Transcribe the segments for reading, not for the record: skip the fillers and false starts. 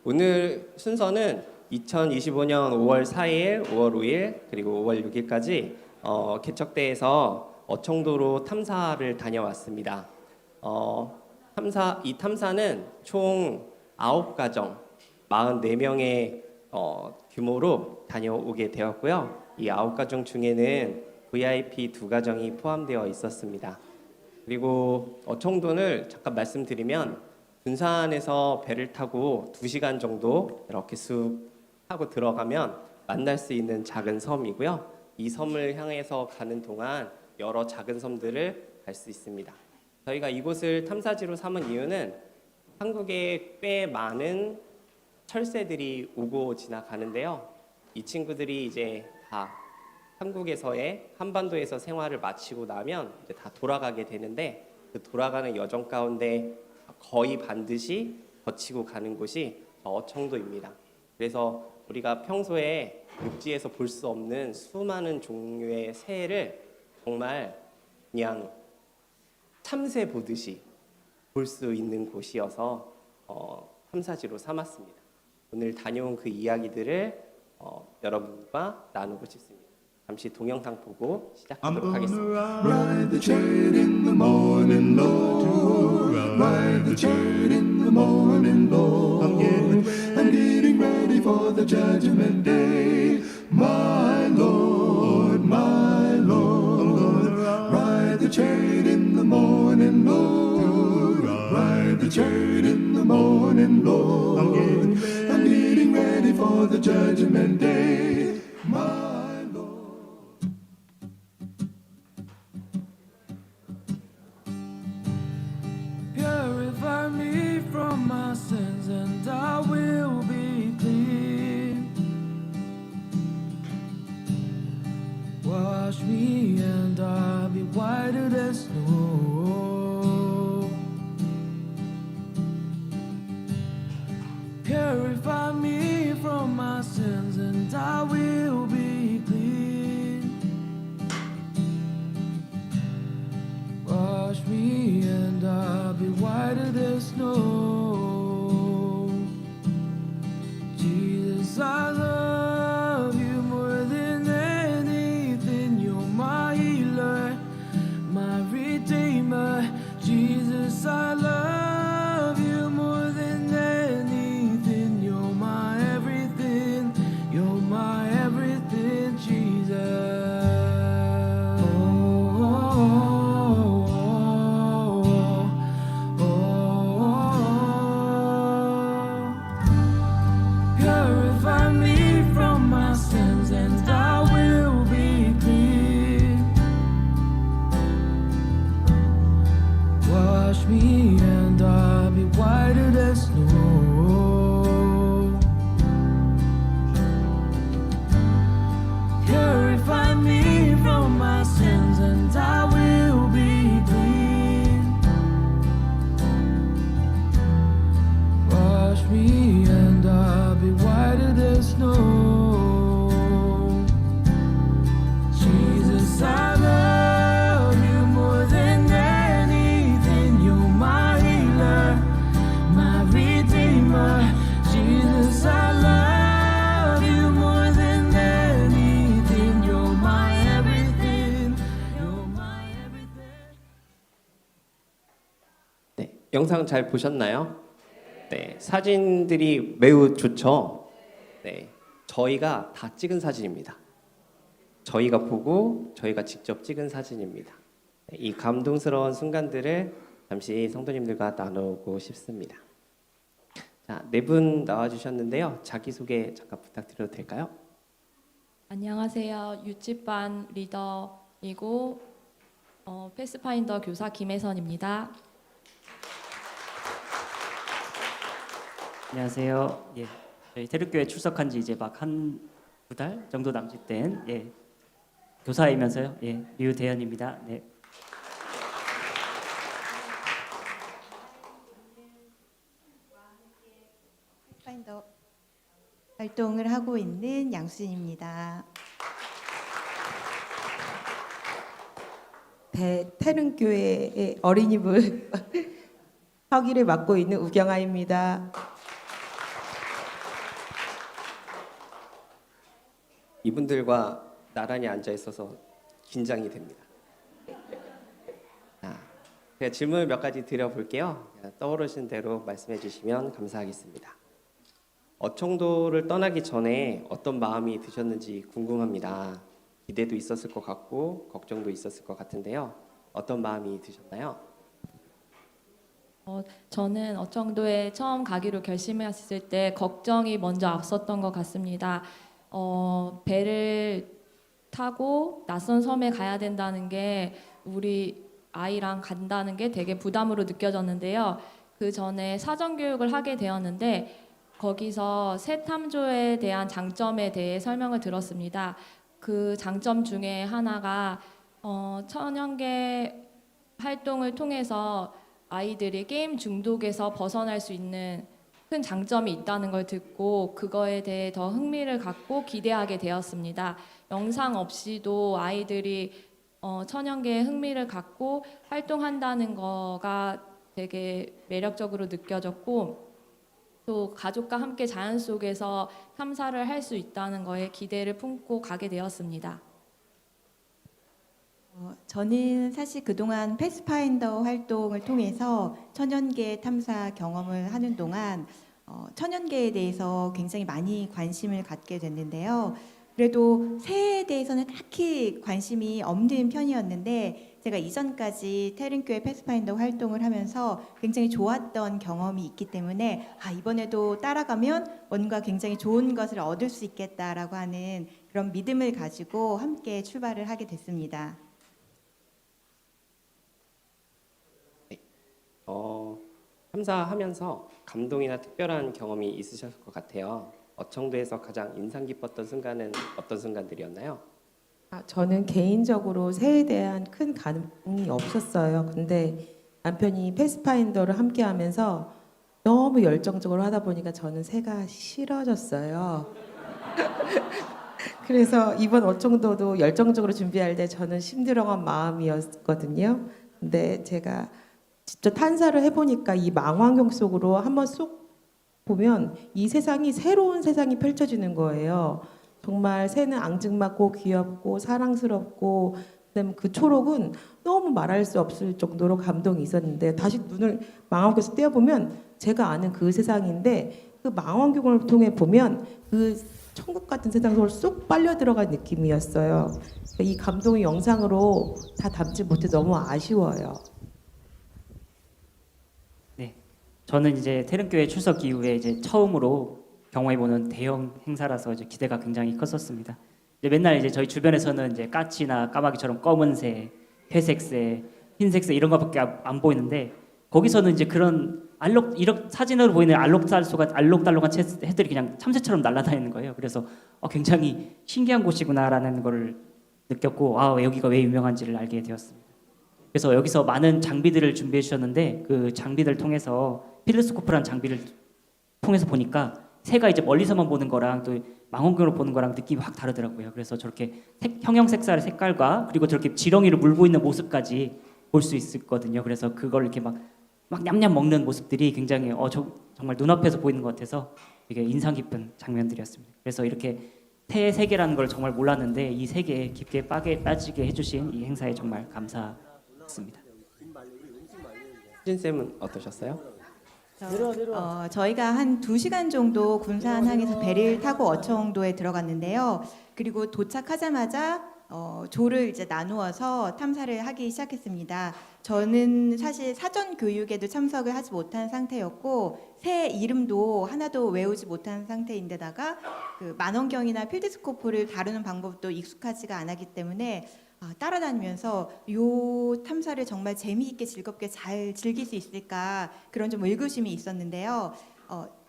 오늘 순서는 2025년 5월 4일, 5월 5일, 그리고 5월 6일까지 개척대에서 어청도로 탐사를 다녀왔습니다. 이 탐사는 총 9가정, 44명의 규모로 다녀오게 되었고요. 이 9가정 중에는 VIP 2가정이 포함되어 있었습니다. 그리고 어청도를 잠깐 말씀드리면 군산에서 배를 타고 2시간 정도 이렇게 쑥 타고 들어가면 만날 수 있는 작은 섬이고요. 이 섬을 향해서 가는 동안 여러 작은 섬들을 갈 수 있습니다. 저희가 이곳을 탐사지로 삼은 이유는 한국에 꽤 많은 철새들이 오고 지나가는데요. 이 친구들이 이제 다 한국에서의 한반도에서 생활을 마치고 나면 이제 다 돌아가게 되는데, 그 돌아가는 여정 가운데 거의 반드시 거치고 가는 곳이 어청도입니다. 그래서 우리가 평소에 육지에서 볼 수 없는 수많은 종류의 새를 정말 그냥 참새 보듯이 볼 수 있는 곳이어서 탐사지로 삼았습니다. 오늘 다녀온 그 이야기들을 여러분과 나누고 싶습니다. 잠시 동영상 보고 시작하도록 하겠습니다. Ride the chariot in the morning, Lord. Ride the chariot in the morning, Lord. I'm getting ready for the judgment day, my Lord, my Lord. Ride the chariot in the morning, Lord. Ride the chariot in the morning, Lord. I'm getting ready for the judgment day, my Purify me from my sins and I will be clean. Wash me and I'll be whiter than snow. Purify me from my sins and I will be clean. Wash me and I'll be whiter than snow. Jesus, I love you more than anything. You're my healer, my redeemer. Jesus, I love you more than anything. You're my everything. You're my everything, Jesus. Purify me from my sins and I will be clean. Wash me and I'll be whiter than snow. Purify me from my sins and I will be clean. Wash me and I'll be whiter than snow. Jesus, I love you more than anything. You're my healer, my redeemer. Jesus, I love you more than anything. You're my everything. You're my everything. 네, 영상 잘 보셨나요? 네, 사진들이 매우 좋죠. 네, 저희가 다 찍은 사진입니다. 저희가 보고 저희가 직접 찍은 사진입니다. 네, 이 감동스러운 순간들을 잠시 성도님들과 나누고 싶습니다. 자, 네 분 나와주셨는데요. 자기소개 잠깐 부탁드려도 될까요? 안녕하세요. 유치반 리더이고 패스파인더 교사 김혜선입니다. 안녕하세요. 예, 저희 태륙교회 출석한 지 이제 막 한 2달 정도 남짓된 교사이면서요. 류대현입니다. 네. 파인더 활동을 하고 있는 양순입니다. 태릉교회의 어린이부 서기를 맡고 있는 우경아입니다. 이분들과 나란히 앉아 있어서 긴장이 됩니다. 제가 질문을 몇 가지 드려볼게요. 떠오르신 대로 말씀해 주시면 감사하겠습니다. 어청도를 떠나기 전에 어떤 마음이 드셨는지 궁금합니다. 기대도 있었을 것 같고 걱정도 있었을 것 같은데요. 어떤 마음이 드셨나요? 저는 어청도에 처음 가기로 결심했을 때 걱정이 먼저 앞섰던 것 같습니다. 배를 타고 낯선 섬에 가야 된다는 게 우리 아이랑 간다는 게 되게 부담으로 느껴졌는데요. 그 전에 사전 교육을 하게 되었는데 거기서 새 탐조에 대한 장점에 대해 설명을 들었습니다. 그 장점 중에 하나가 천연계 활동을 통해서 아이들이 게임 중독에서 벗어날 수 있는 큰 장점이 있다는 걸 듣고 그거에 대해 더 흥미를 갖고 기대하게 되었습니다. 영상 없이도 아이들이 천연계에 흥미를 갖고 활동한다는 거가 되게 매력적으로 느껴졌고 또 가족과 함께 자연 속에서 탐사를 할 수 있다는 거에 기대를 품고 가게 되었습니다. 저는 사실 그동안 패스파인더 활동을 통해서 천연계 탐사 경험을 하는 동안 천연계에 대해서 굉장히 많이 관심을 갖게 됐는데요. 그래도 새에 대해서는 딱히 관심이 없는 편이었는데 제가 이전까지 태릉교회 패스파인더 활동을 하면서 굉장히 좋았던 경험이 있기 때문에 이번에도 따라가면 뭔가 굉장히 좋은 것을 얻을 수 있겠다라고 하는 그런 믿음을 가지고 함께 출발을 하게 됐습니다. 탐사하면서 감동이나 특별한 경험이 있으셨을 것 같아요. 어청도에서 가장 인상 깊었던 순간은 어떤 순간들이었나요? 저는 개인적으로 새에 대한 큰 감흥이 없었어요. 근데 남편이 패스파인더를 함께 하면서 너무 열정적으로 하다 보니까 저는 새가 싫어졌어요. 그래서 이번 어청도도 열정적으로 준비할 때 저는 심드렁한 마음이었거든요. 근데 제가 직접 탐사를 해보니까 이 망원경 속으로 한번 쏙 보면 이 세상이 새로운 세상이 펼쳐지는 거예요. 정말 새는 앙증맞고 귀엽고 사랑스럽고 그다음에 그 초록은 너무 말할 수 없을 정도로 감동이 있었는데 다시 눈을 망원경에서 떼어보면 제가 아는 그 세상인데 그 망원경을 통해 보면 그 천국 같은 세상 속으로 쏙 빨려 들어간 느낌이었어요. 이 감동이 영상으로 다 담지 못해 너무 아쉬워요. 네, 저는 이제 태릉교회 출석 이후에 이제 처음으로 경험해보는 대형 행사라서 이제 기대가 굉장히 컸었습니다. 이제 맨날 이제 저희 주변에서는 이제 까치나 까마귀처럼 검은새, 회색새, 흰색새 이런 것밖에 안 보이는데 거기서는 이제 그런 이런 사진으로 보이는 알록달록한 새들이 그냥 참새처럼 날아다니는 거예요. 그래서 굉장히 신기한 곳이구나라는 걸 느꼈고 여기가 왜 유명한지를 알게 되었습니다. 그래서 여기서 많은 장비들을 준비해 주셨는데 그 장비들 통해서 필드스코프라는 장비를 통해서 보니까 새가 이제 멀리서만 보는 거랑 또 망원경으로 보는 거랑 느낌이 확 다르더라고요. 그래서 저렇게 형형색깔의 색깔과 그리고 저렇게 지렁이를 물고 있는 모습까지 볼 수 있었거든요. 그래서 그걸 이렇게 막 냠냠 먹는 모습들이 굉장히 정말 눈앞에서 보이는 것 같아서 되게 인상 깊은 장면들이었습니다. 그래서 이렇게 새의 세계라는 걸 정말 몰랐는데 이 세계에 깊게 빠지게 해주신 이 행사에 정말 감사했습니다. 수진 쌤은 어떠셨어요? 저희가 한 2시간 정도 군산항에서 배를 타고 어청도에 들어갔는데요. 그리고 도착하자마자 조를 이제 나누어서 탐사를 하기 시작했습니다. 저는 사실 사전 교육에도 참석을 하지 못한 상태였고 새 이름도 하나도 외우지 못한 상태인데다가 그 망원경이나 필드스코프를 다루는 방법도 익숙하지가 않았기 때문에 따라다니면서 요 탐사를 정말 재미있게 즐겁게 잘 즐길 수 있을까 그런 좀 의구심이 있었는데요.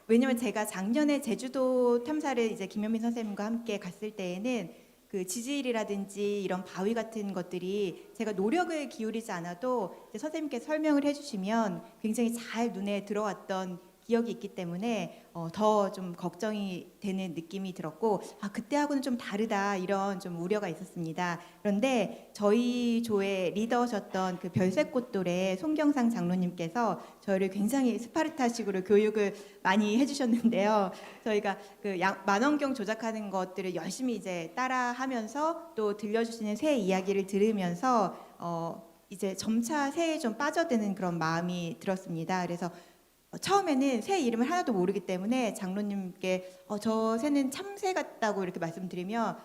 왜냐면 제가 작년에 제주도 탐사를 이제 김현민 선생님과 함께 갔을 때에는 그 지질이라든지 이런 바위 같은 것들이 제가 노력을 기울이지 않아도 이제 선생님께서 설명을 해주시면 굉장히 잘 눈에 들어왔던 기억이 있기 때문에 더 좀 걱정이 되는 느낌이 들었고, 그때하고는 좀 다르다 이런 좀 우려가 있었습니다. 그런데 저희 조의 리더셨던 그 별색꽃돌의 송경상 장로님께서 저희를 굉장히 스파르타식으로 교육을 많이 해주셨는데요. 저희가 그 만원경 조작하는 것들을 열심히 이제 따라하면서 또 들려주시는 새 이야기를 들으면서 이제 점차 새에 좀 빠져드는 그런 마음이 들었습니다. 그래서 처음에는 새 이름을 하나도 모르기 때문에 장로님께 저 새는 참새 같다고 이렇게 말씀드리면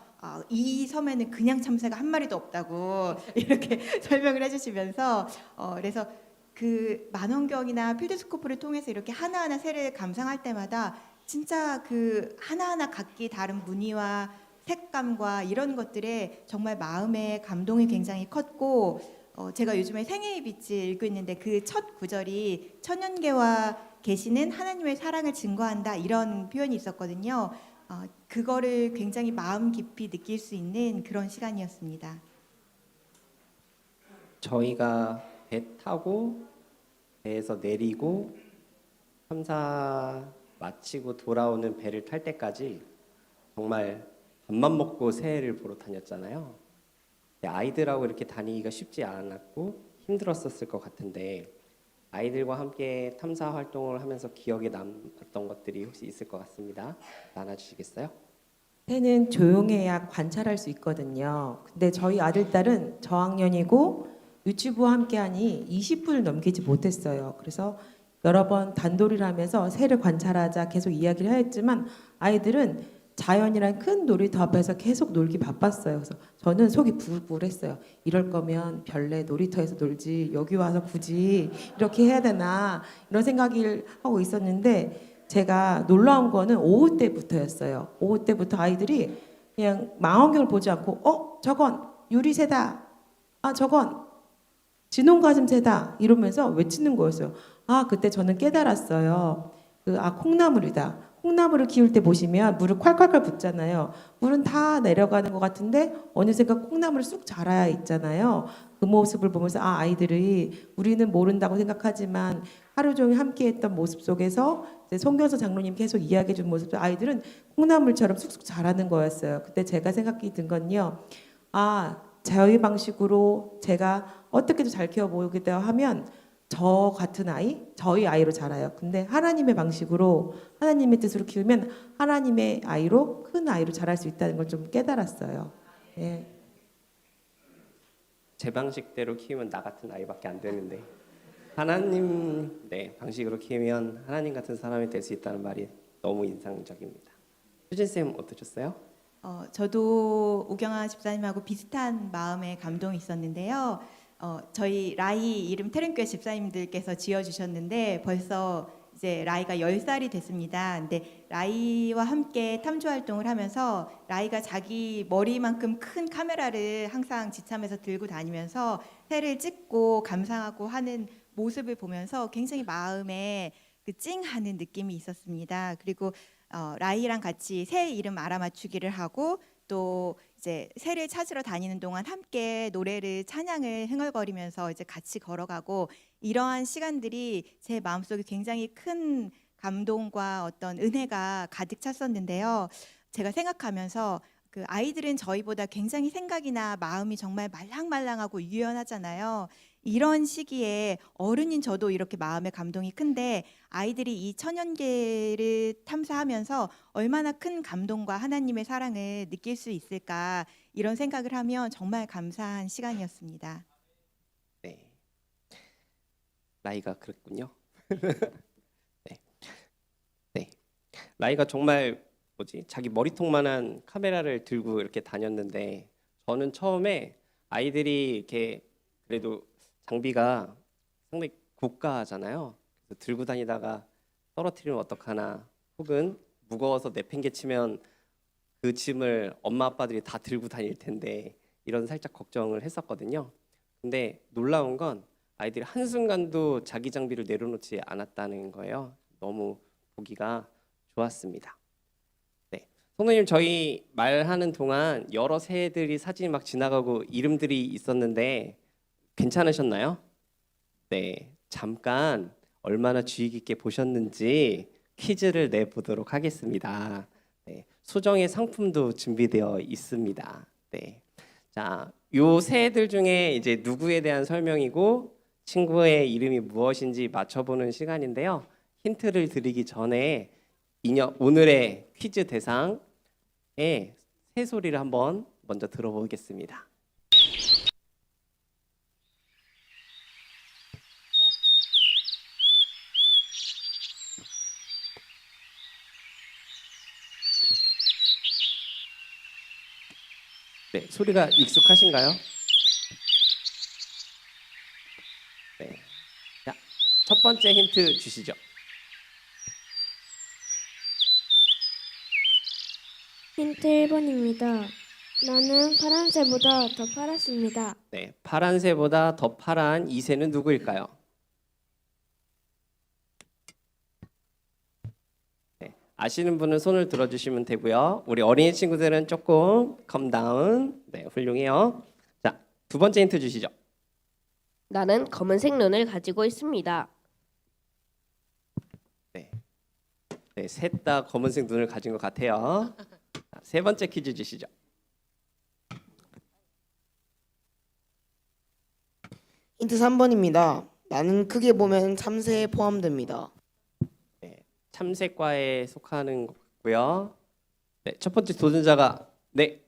이 섬에는 그냥 참새가 한 마리도 없다고 이렇게 설명을 해주시면서 그래서 그 만원경이나 필드스코프를 통해서 이렇게 하나하나 새를 감상할 때마다 진짜 그 하나하나 각기 다른 무늬와 색감과 이런 것들에 정말 마음의 감동이 굉장히 컸고, 제가 요즘에 생애의 빛을 읽고 있는데 그 첫 구절이 천연계와 계시는 하나님의 사랑을 증거한다 이런 표현이 있었거든요. 그거를 굉장히 마음 깊이 느낄 수 있는 그런 시간이었습니다. 저희가 배 타고 배에서 내리고 탐사 마치고 돌아오는 배를 탈 때까지 정말 밥만 먹고 새해를 보러 다녔잖아요. 아이들하고 이렇게 다니기가 쉽지 않았고 힘들었었을 것 같은데, 아이들과 함께 탐사 활동을 하면서 기억에 남았던 것들이 혹시 있을 것 같습니다. 나눠주시겠어요? 새는 조용해야 관찰할 수 있거든요. 근데 저희 아들, 딸은 저학년이고 유치부와 함께하니 20분을 넘기지 못했어요. 그래서 여러 번 단돌이를 하면서 새를 관찰하자 계속 이야기를 하였지만 아이들은 자연이란 큰 놀이터 앞에서 계속 놀기 바빴어요. 그래서 저는 속이 부글부글했어요. 이럴 거면 별내 놀이터에서 놀지 여기 와서 굳이 이렇게 해야 되나 이런 생각을 하고 있었는데, 제가 놀라운 거는 오후 때부터였어요. 오후 때부터 아이들이 그냥 망원경을 보지 않고 저건 유리새다, 저건 진홍가슴새다 이러면서 외치는 거였어요. 그때 저는 깨달았어요. 콩나물이다. 콩나물을 키울 때 보시면 물을 콸콸콸 붓잖아요. 물은 다 내려가는 것 같은데 어느샌가 콩나물을 쑥 자라야 있잖아요. 그 모습을 보면서 아이들이 우리는 모른다고 생각하지만 하루 종일 함께했던 모습 속에서 이제 송교서 장로님 계속 이야기해 준 모습, 아이들은 콩나물처럼 쑥쑥 자라는 거였어요. 그때 제가 생각이 든 건요. 저희 방식으로 제가 어떻게든 잘 키워보겠다 하면 저 같은 아이, 저희 아이로 자라요. 근데 하나님의 방식으로, 하나님의 뜻으로 키우면 하나님의 아이로, 큰 아이로 자랄 수 있다는 걸 좀 깨달았어요. 예. 제 방식대로 키우면 나 같은 아이밖에 안 되는데, 하나님 방식으로 키우면 하나님 같은 사람이 될 수 있다는 말이 너무 인상적입니다. 수진 쌤 어떠셨어요? 저도 우경아 집사님하고 비슷한 마음의 감동이 있었는데요. 저희 라이 이름 태릉교회 집사님들께서 지어주셨는데 벌써 이제 라이가 10살이 됐습니다. 근데 라이와 함께 탐조 활동을 하면서 라이가 자기 머리만큼 큰 카메라를 항상 지참해서 들고 다니면서 새를 찍고 감상하고 하는 모습을 보면서 굉장히 마음에 그 찡하는 느낌이 있었습니다. 그리고 라이랑 같이 새 이름 알아맞추기를 하고 또 이제 새를 찾으러 다니는 동안 함께 노래를 찬양을 흥얼거리면서 이제 같이 걸어가고, 이러한 시간들이 제 마음속에 굉장히 큰 감동과 어떤 은혜가 가득 찼었는데요. 제가 생각하면서 그 아이들은 저희보다 굉장히 생각이나 마음이 정말 말랑말랑하고 유연하잖아요. 이런 시기에 어른인 저도 이렇게 마음의 감동이 큰데 아이들이 이 천연계를 탐사하면서 얼마나 큰 감동과 하나님의 사랑을 느낄 수 있을까, 이런 생각을 하면 정말 감사한 시간이었습니다. 네, 라이가 그랬군요. 네, 라이가 정말 자기 머리통만한 카메라를 들고 이렇게 다녔는데, 저는 처음에 아이들이 이렇게 그래도 장비가 상당히 고가잖아요. 그래서 들고 다니다가 떨어뜨리면 어떡하나, 혹은 무거워서 내팽개치면 그 짐을 엄마 아빠들이 다 들고 다닐 텐데, 이런 살짝 걱정을 했었거든요. 근데 놀라운 건 아이들이 한순간도 자기 장비를 내려놓지 않았다는 거예요. 너무 보기가 좋았습니다. 네, 성도님, 저희 말하는 동안 여러 새들이 사진이 막 지나가고 이름들이 있었는데 괜찮으셨나요? 네, 잠깐 얼마나 주의 깊게 보셨는지 퀴즈를 내보도록 하겠습니다. 네, 소정의 상품도 준비되어 있습니다. 네, 자, 요 새들 중에 이제 누구에 대한 설명이고 친구의 이름이 무엇인지 맞춰보는 시간인데요. 힌트를 드리기 전에 오늘의 퀴즈 대상의 새소리를 한번 먼저 들어보겠습니다. 네, 소리가 익숙하신가요? 네. 자, 첫 번째 힌트 주시죠. 힌트 1번입니다. 나는 파란새보다 더 파랗습니다. 네, 파란 새보다 더 파란 이 새는 누구일까요? 네, 아시는 분은 손을 들어주시면 되고요. 우리 어린이 친구들은 조금 컴다운. 네, 훌륭해요. 자, 두 번째 힌트 주시죠. 나는 검은색 눈을 가지고 있습니다. 네, 셋 다 검은색 눈을 가진 것 같아요. 자, 세 번째 퀴즈 주시죠. 힌트 3번입니다. 나는 크게 보면 참새에 포함됩니다. 참새과에 속하는 것 같고요. 네, 첫 번째 도전자가 네,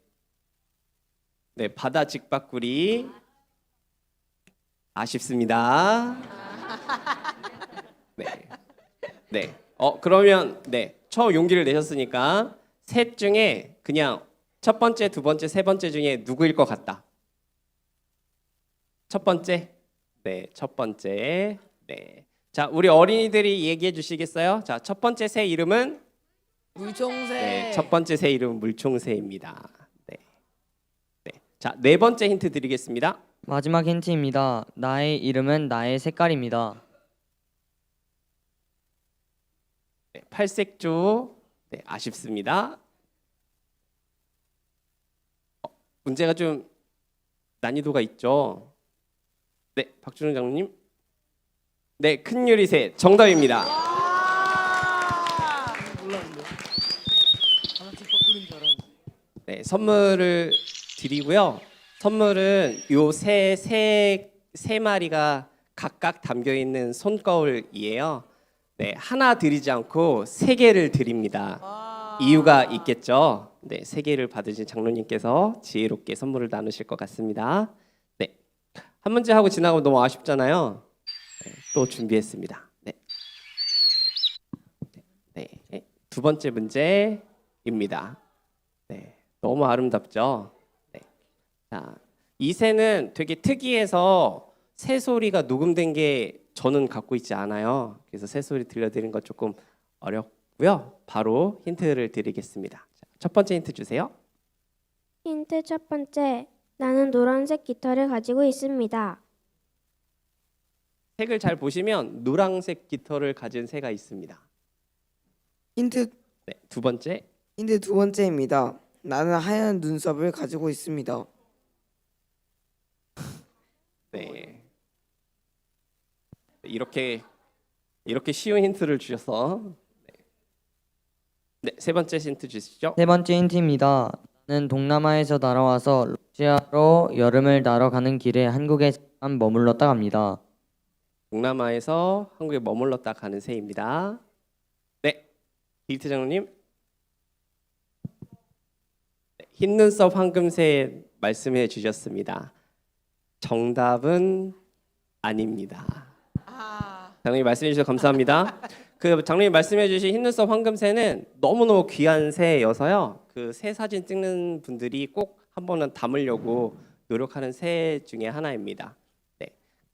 바다 직박구리. 아쉽습니다. 네. 그러면 처음 용기를 내셨으니까 셋 중에 그냥 첫 번째, 두 번째, 세 번째 중에 누구일 것 같다. 첫 번째. 네, 첫 번째. 네. 자, 우리 어린이들이 얘기해 주시겠어요? 자, 첫 번째 새 이름은 물총새. 네, 첫 번째 새 이름은 물총새입니다. 네. 자, 네 번째 힌트 드리겠습니다. 마지막 힌트입니다. 나의 이름은 나의 색깔입니다. 네, 팔색조. 네, 아쉽습니다. 문제가 좀 난이도가 있죠. 네, 박준호 장로님. 네, 큰 유리새 정답입니다. 네, 선물을 드리고요. 선물은 요 세 마리가 각각 담겨 있는 손거울이에요. 네, 하나 드리지 않고 세 개를 드립니다. 이유가 있겠죠. 네, 세 개를 받으신 장로님께서 지혜롭게 선물을 나누실 것 같습니다. 네, 한 문제 하고 지나가면 너무 아쉽잖아요. 네, 또 준비했습니다. 네, 두 번째 문제입니다. 네, 너무 아름답죠. 네, 자, 이 새는 되게 특이해서 새 소리가 녹음된 게 저는 갖고 있지 않아요. 그래서 새 소리 들려드리는 거 조금 어렵고요. 바로 힌트를 드리겠습니다. 자, 첫 번째 힌트 주세요. 힌트 첫 번째. 나는 노란색 깃털을 가지고 있습니다. 색을 잘 보시면 노란색 깃털을 가진 새가 있습니다. 힌트 네, 두 번째. 두 번째입니다. 나는 하얀 눈썹을 가지고 있습니다. 네. 이렇게 쉬운 힌트를 주셔서 네, 세 번째 힌트 주시죠. 세 번째 힌트입니다. 나는 동남아에서 날아와서 러시아로 여름을 나러 가는 길에 한국에 잠깐 머물렀다 갑니다. 동남아에서 한국에 머물렀다 가는 새입니다. 네, 디트 장로님. 네, 흰 눈썹 황금새 말씀해 주셨습니다. 정답은 아닙니다. 장로님 말씀해 주셔서 감사합니다. 그 장로님 말씀해 주신 흰 눈썹 황금새는 너무너무 귀한 새여서요. 그 새 사진 찍는 분들이 꼭 한 번은 담으려고 노력하는 새 중에 하나입니다. 네,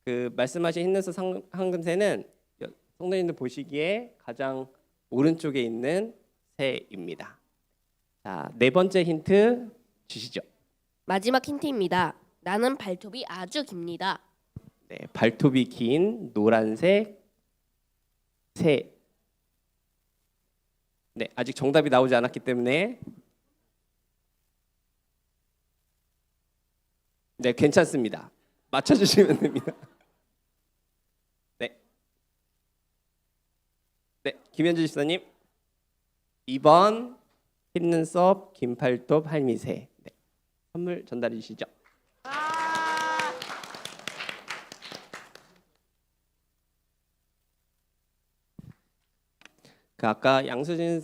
그 말씀하신 흰 눈썹 황금새는 성도님들 보시기에 가장 오른쪽에 있는 새입니다. 자, 네 번째 힌트 주시죠. 마지막 힌트입니다. 나는 발톱이 아주 깁니다. 네, 발톱이 긴 노란색 새. 네, 아직 정답이 나오지 않았기 때문에 네, 괜찮습니다. 맞춰주시면 됩니다. 네, 김현주 집사님 2번 흰 눈썹 긴 팔톱 할미새. 네. 선물 전달해 주시죠. 그 아까 양수진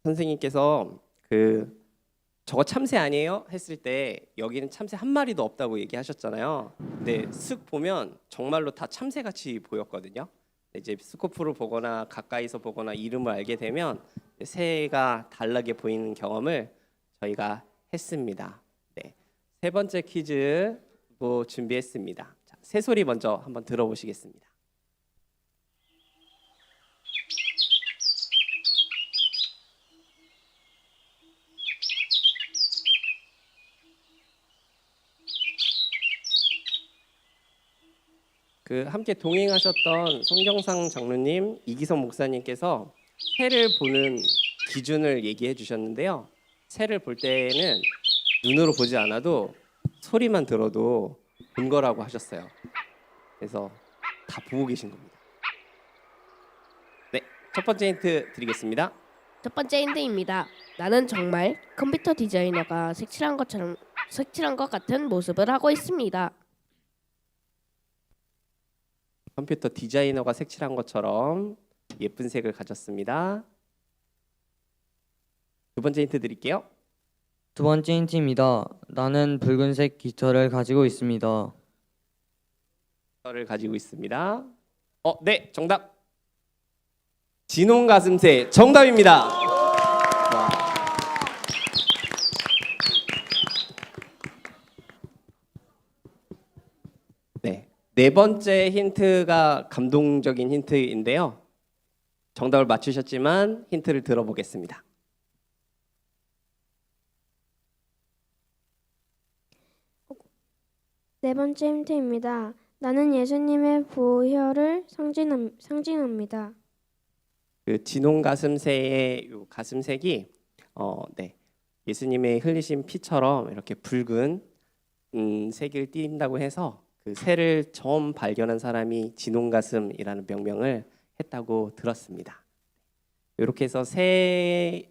선생님께서 그 저거 참새 아니에요? 했을 때 여기는 참새 한 마리도 없다고 얘기하셨잖아요. 근데 쓱 보면 정말로 다 참새같이 보였거든요. 이제 스코프를 보거나 가까이서 보거나 이름을 알게 되면 새가 다르게 보이는 경험을 저희가 했습니다. 네. 세 번째 퀴즈 뭐 준비했습니다. 자, 새소리 먼저 한번 들어보시겠습니다. 그 함께 동행하셨던 송경상 장로님, 이기성 목사님께서 새를 보는 기준을 얘기해 주셨는데요. 새를 볼 때는 눈으로 보지 않아도 소리만 들어도 본 거라고 하셨어요. 그래서 다 보고 계신 겁니다. 네, 첫 번째 힌트 드리겠습니다. 첫 번째 힌트입니다. 나는 정말 컴퓨터 디자이너가 색칠한 것 같은 모습을 하고 있습니다. 컴퓨터 디자이너가 색칠한 것처럼 예쁜 색을 가졌습니다. 두 번째 힌트 드릴게요. 두 번째 힌트입니다. 나는 붉은색 깃털을 가지고 있습니다. 를 가지고 있습니다. 네, 정답. 진홍 가슴새 정답입니다. 와. 네, 네 번째 힌트가 감동적인 힌트인데요. 정답을 맞추셨지만 힌트를 들어보겠습니다. 네 번째 힌트입니다. 나는 예수님의 보혈을 상징합니다. 그 진홍 가슴새의 요 가슴색이 네, 예수님의 흘리신 피처럼 이렇게 붉은 색을 띈다고 해서 그 새를 처음 발견한 사람이 진홍 가슴이라는 명명을 했다고 들었습니다. 이렇게 해서 새를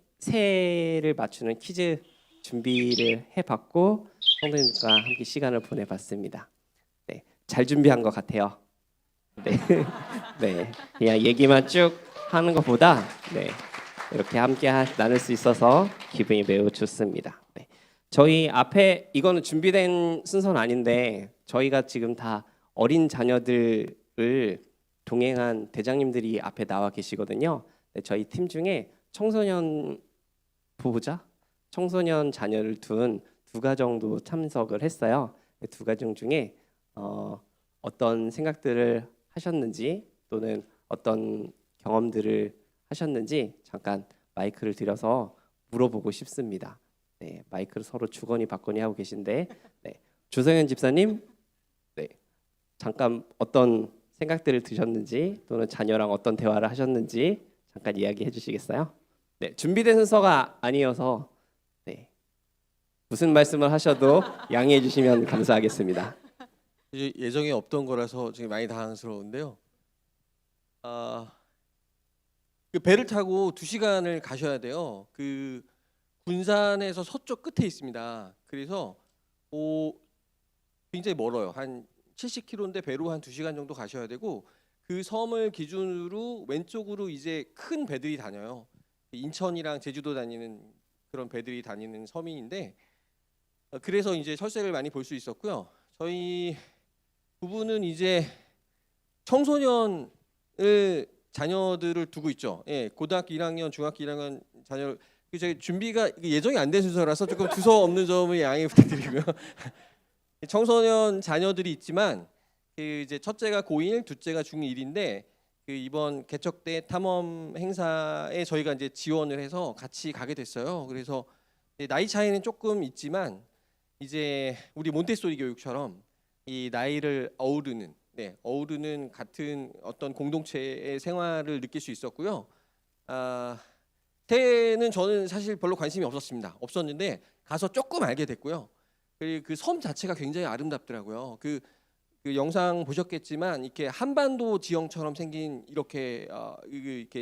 맞추는 퀴즈 준비를 해봤고 성도님과 함께 시간을 보내봤습니다. 네, 잘 준비한 것 같아요. 네, 네, 그냥 얘기만 쭉 하는 것보다 네, 이렇게 함께 나눌 수 있어서 기분이 매우 좋습니다. 네, 저희 앞에 이거는 준비된 순서는 아닌데 저희가 지금 다 어린 자녀들을 동행한 대장님들이 앞에 나와 계시거든요. 네, 저희 팀 중에 청소년 보호자, 청소년 자녀를 둔 두 가정도 참석을 했어요. 두 가정 중에 어떤 생각들을 하셨는지 또는 어떤 경험들을 하셨는지 잠깐 마이크를 드려서 물어보고 싶습니다. 네, 마이크를 서로 주거니 받거니 하고 계신데 네, 조성현 집사님, 네, 잠깐 어떤 생각들을 드셨는지 또는 자녀랑 어떤 대화를 하셨는지 잠깐 이야기해 주시겠어요? 네, 준비된 순서가 아니어서 네, 무슨 말씀을 하셔도 양해해 주시면 감사하겠습니다. 예정에 없던 거라서 지금 많이 당황스러운데요. 그 배를 타고 2시간을 가셔야 돼요. 그 군산에서 서쪽 끝에 있습니다. 그래서 굉장히 멀어요. 한 70km인데 배로 한 2시간 정도 가셔야 되고 그 섬을 기준으로 왼쪽으로 이제 큰 배들이 다녀요. 인천이랑 제주도 다니는 그런 배들이 다니는 섬인데 그래서 이제 설색을 많이 볼 수 있었고요. 저희 부부는 이제 청소년을 자녀들을 두고 있죠. 예, 고등학교 1학년, 중학교 1학년 자녀. 저희 준비가 예정이 안 된 순서라서 조금 두서 없는 점을 양해 부탁드리고요. 청소년 자녀들이 있지만 그 이제 첫째가 고1, 둘째가 중1인데 그 이번 개척대 탐험 행사에 저희가 이제 지원을 해서 같이 가게 됐어요. 그래서 나이 차이는 조금 있지만 이제 우리 몬테소리 교육처럼 이 나이를 어우르는 같은 어떤 공동체의 생활을 느낄 수 있었고요. 새는 저는 사실 별로 관심이 없었는데 가서 조금 알게 됐고요. 그리고 그 섬 자체가 굉장히 아름답더라고요. 그 그 영상 보셨겠지만 이렇게 한반도 지형처럼 생긴 이렇게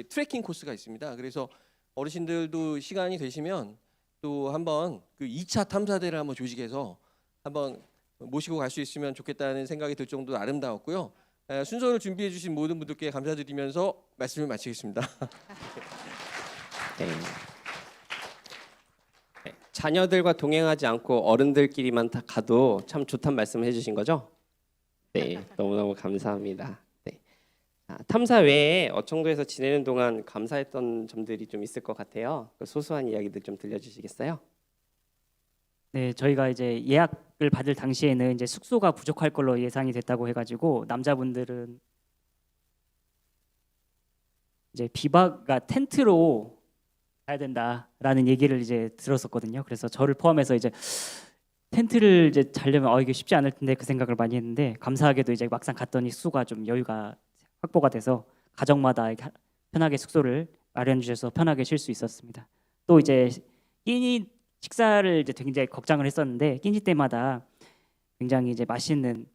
트레킹 코스가 있습니다. 그래서 어르신들도 시간이 되시면 또 한번 그 2차 탐사대를 한번 조직해서 한번 모시고 갈 수 있으면 좋겠다는 생각이 들 정도로 아름다웠고요. 순서를 준비해 주신 모든 분들께 감사드리면서 말씀을 마치겠습니다. 네. 네, 자녀들과 동행하지 않고 어른들끼리만 다 가도 참 좋다는 말씀을 해주신 거죠? 네, 너무너무 감사합니다. 네. 탐사 외에 어청도에서 지내는 동안 감사했던 점들이 좀 있을 것 같아요. 그 소소한 이야기들 좀 들려주시겠어요? 네, 저희가 이제 예약을 받을 당시에는 이제 숙소가 부족할 걸로 예상이 됐다고 해가지고 남자분들은 이제 비박가 텐트로 가야 된다라는 얘기를 이제 들었었거든요. 그래서 저를 포함해서 이제 텐트를 이제 자려면 이게 쉽지 않을 텐데 그 생각을 많이 했는데 감사하게도 이제 막상 갔더니 숙소가 좀 여유가 확보가 돼서 가정마다 이렇게 편하게 숙소를 마련해 주셔서 편하게 쉴 수 있었습니다. 또 이제 끼니 식사를 이제 굉장히 걱정을 했었는데 끼니 때마다 굉장히 이제 맛있는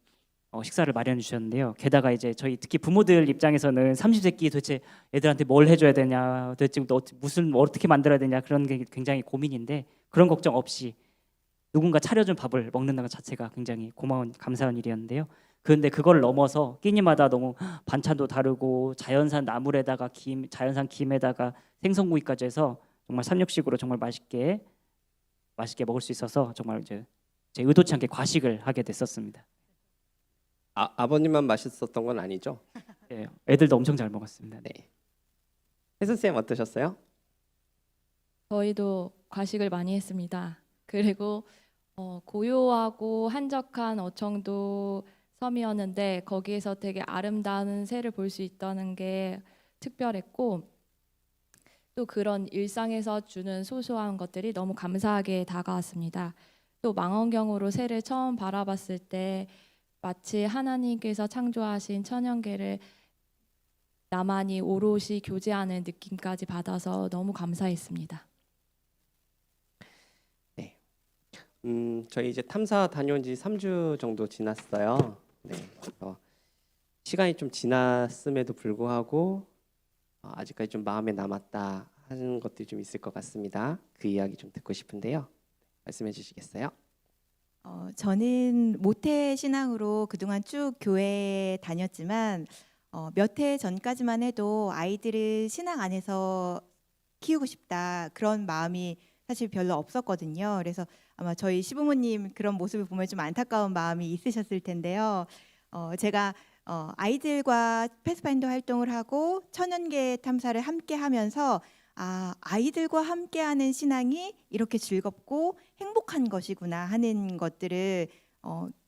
식사를 마련해 주셨는데요. 게다가 이제 저희 특히 부모들 입장에서는 삼시세끼 도대체 애들한테 뭘 해줘야 되냐, 도대체 무슨 어떻게 만들어야 되냐 그런 게 굉장히 고민인데 그런 걱정 없이 누군가 차려준 밥을 먹는다는 것 자체가 굉장히 고마운 감사한 일이었는데요. 그런데 그걸 넘어서 끼니마다 너무 반찬도 다르고 자연산 나물에다가 김, 자연산 김에다가 생선구이까지 해서 정말 삼육식으로 정말 맛있게 먹을 수 있어서 정말 이제 제 의도치 않게 과식을 하게 됐었습니다. 아버님만 맛있었던 건 아니죠? 네, 애들도 엄청 잘 먹었습니다. 네. 혜선 쌤 어떠셨어요? 저희도 과식을 많이 했습니다. 그리고 고요하고 한적한 어청도 섬이었는데 거기에서 되게 아름다운 새를 볼 수 있다는 게 특별했고 또 그런 일상에서 주는 소소한 것들이 너무 감사하게 다가왔습니다. 또 망원경으로 새를 처음 바라봤을 때 마치 하나님께서 창조하신 천연계를 나만이 오롯이 교제하는 느낌까지 받아서 너무 감사했습니다. 저희 이제 탐사 다녀온 지 3주 정도 지났어요. 네, 시간이 좀 지났음에도 불구하고 아직까지 좀 마음에 남았다 하는 것들이 좀 있을 것 같습니다. 그 이야기 좀 듣고 싶은데요. 말씀해 주시겠어요? 저는 모태 신앙으로 그동안 쭉 교회에 다녔지만 몇 해 전까지만 해도 아이들을 신앙 안에서 키우고 싶다 그런 마음이 사실 별로 없었거든요. 그래서 아마 저희 시부모님 그런 모습을 보면 좀 안타까운 마음이 있으셨을 텐데요. 제가 아이들과 패스파인더 활동을 하고 천연계 탐사를 함께 하면서 아이들과 함께하는 신앙이 이렇게 즐겁고 행복한 것이구나 하는 것들을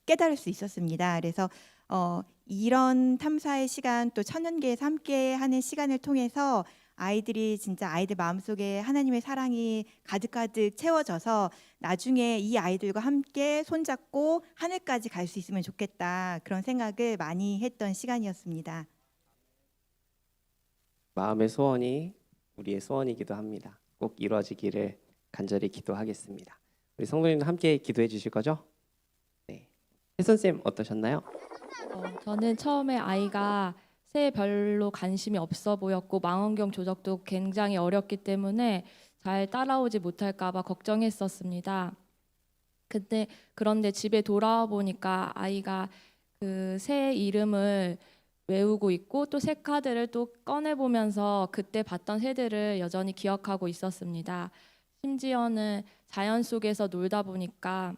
깨달을 수 있었습니다. 그래서 이런 탐사의 시간 또 천연계에서 함께하는 시간을 통해서 아이들이 진짜 아이들 마음속에 하나님의 사랑이 가득가득 채워져서 나중에 이 아이들과 함께 손잡고 하늘까지 갈 수 있으면 좋겠다 그런 생각을 많이 했던 시간이었습니다. 마음의 소원이 우리의 소원이기도 합니다. 꼭 이루어지기를 간절히 기도하겠습니다. 우리 성도님도 함께 기도해 주실 거죠? 네. 혜선 쌤 어떠셨나요? 저는 처음에 아이가 새에 별로 관심이 없어 보였고 망원경 조작도 굉장히 어렵기 때문에 잘 따라오지 못할까 봐 걱정했었습니다. 그런데 집에 돌아와 보니까 아이가 그 새 이름을 외우고 있고 또 새 카드를 또 꺼내 보면서 그때 봤던 새들을 여전히 기억하고 있었습니다. 심지어는 자연 속에서 놀다 보니까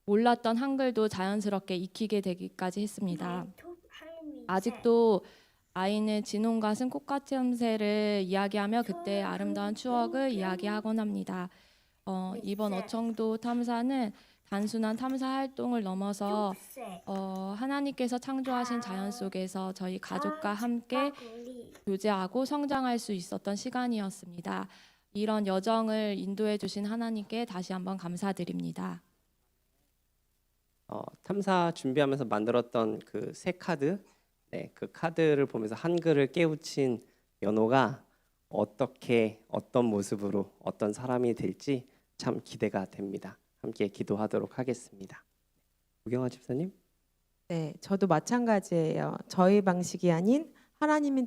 몰랐던 한글도 자연스럽게 익히게 되기까지 했습니다. 아직도 아이는 진홍과 승꽃같이 틈새를 이야기하며 그때 아름다운 추억을 이야기하곤 합니다. 이번 어청도 탐사는 단순한 탐사 활동을 넘어서 하나님께서 창조하신 자연 속에서 저희 가족과 함께 교제하고 성장할 수 있었던 시간이었습니다. 이런 여정을 인도해 주신 하나님께 다시 한번 감사드립니다. 탐사 준비하면서 만들었던 그 새 카드, 네, 그 카드를 보면서 한글을 깨우친 연호가 어떤 모습으로 어떤 사람이 될지 참 기대가 됩니다. 함께 기도하도록 하겠습니다. 우경아 집사님. 네, 저도 마찬가지예요. 저희 방식이 아닌 하나님의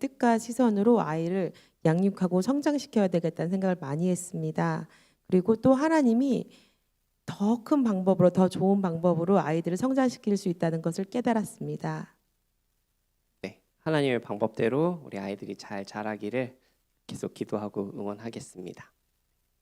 뜻과 시선으로 아이를 양육하고 성장시켜야 되겠다는 생각을 많이 했습니다. 그리고 또 하나님이 더 큰 방법으로, 더 좋은 방법으로 아이들을 성장시킬 수 있다는 것을 깨달았습니다. 네, 하나님의 방법대로 우리 아이들이 잘 자라기를 계속 기도하고 응원하겠습니다.